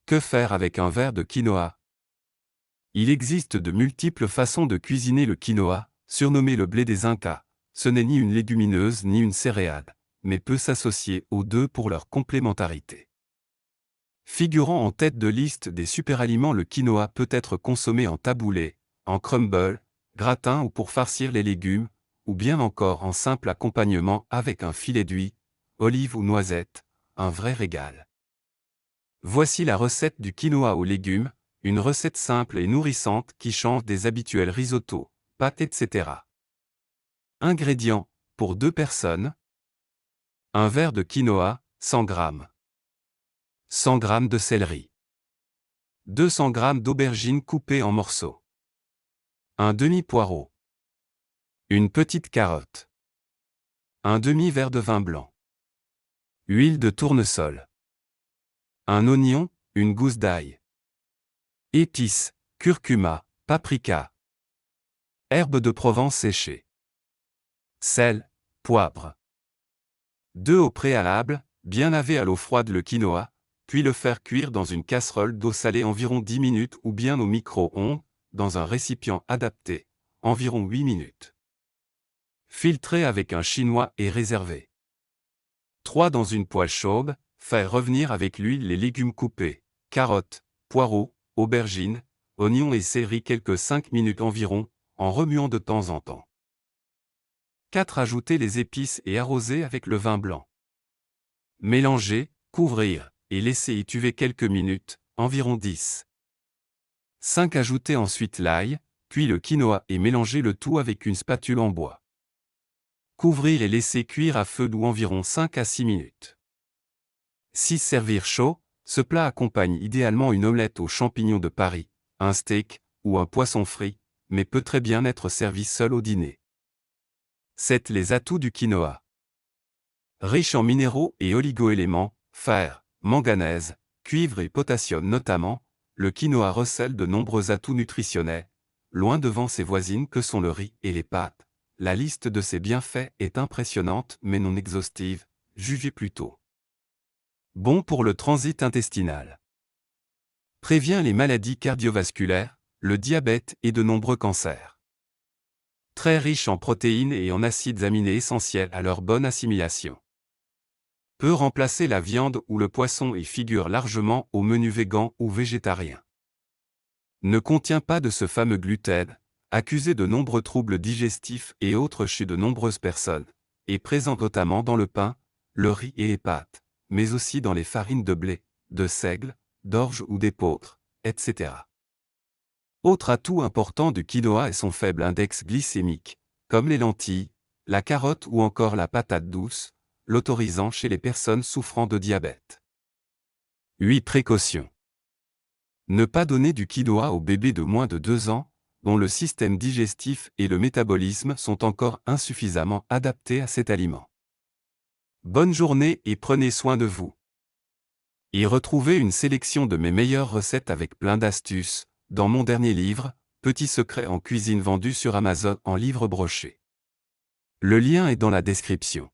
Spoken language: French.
Que faire avec un verre de quinoa? Il existe de multiples façons de cuisiner le quinoa, surnommé le blé des Incas. Ce n'est ni une légumineuse ni une céréale, mais peut s'associer aux deux pour leur complémentarité. Figurant en tête de liste des superaliments, le quinoa peut être consommé en taboulé, en crumble, gratin ou pour farcir les légumes, ou bien encore en simple accompagnement avec un filet d'huile, olive ou noisette, un vrai régal. Voici la recette du quinoa aux légumes, une recette simple et nourrissante qui change des habituels risottos, pâtes, etc. Ingrédients, pour 2 personnes. Un verre de quinoa, 100 g. 100 g de céleri. 200 g d'aubergines coupées en morceaux. Un demi-poireau. Une petite carotte. Un demi-verre de vin blanc. Huile de tournesol. Un oignon, une gousse d'ail. Épices, curcuma, paprika. Herbes de Provence séchées. Sel, poivre. 2 au préalable, bien laver à l'eau froide le quinoa, puis le faire cuire dans une casserole d'eau salée environ 10 minutes ou bien au micro-ondes, dans un récipient adapté, environ 8 minutes. Filtrer avec un chinois et réserver. 3 dans une poêle chaude, faire revenir avec l'huile les légumes coupés, carottes, poireaux, aubergines, oignons et céleri quelques 5 minutes environ, en remuant de temps en temps. 4. Ajouter les épices et arroser avec le vin blanc. Mélanger, couvrir, et laisser étuver quelques minutes, environ 10. 5. Ajouter ensuite l'ail, puis le quinoa et mélanger le tout avec une spatule en bois. Couvrir et laisser cuire à feu doux environ 5 à 6 minutes. 6. Servir chaud, ce plat accompagne idéalement une omelette aux champignons de Paris, un steak, ou un poisson frit, mais peut très bien être servi seul au dîner. 7. Les atouts du quinoa. Riche en minéraux et oligo-éléments, fer, manganèse, cuivre et potassium notamment, le quinoa recèle de nombreux atouts nutritionnels, loin devant ses voisines que sont le riz et les pâtes. La liste de ses bienfaits est impressionnante mais non exhaustive, jugez plutôt. Bon pour le transit intestinal. Prévient les maladies cardiovasculaires, le diabète et de nombreux cancers. Très riche en protéines et en acides aminés essentiels à leur bonne assimilation. Peut remplacer la viande ou le poisson et figure largement au menu végan ou végétarien. Ne contient pas de ce fameux gluten, accusé de nombreux troubles digestifs et autres chez de nombreuses personnes, et présent notamment dans le pain, le riz et les pâtes, mais aussi dans les farines de blé, de seigle, d'orge ou d'épeautre, etc. Autre atout important du quinoa est son faible index glycémique, comme les lentilles, la carotte ou encore la patate douce, l'autorisant chez les personnes souffrant de diabète. 8 précautions. Ne pas donner du quinoa aux bébés de moins de 2 ans, dont le système digestif et le métabolisme sont encore insuffisamment adaptés à cet aliment. Bonne journée et prenez soin de vous. Y retrouvez une sélection de mes meilleures recettes avec plein d'astuces, dans mon dernier livre, Petits secrets en cuisine vendu sur Amazon en livre broché. Le lien est dans la description.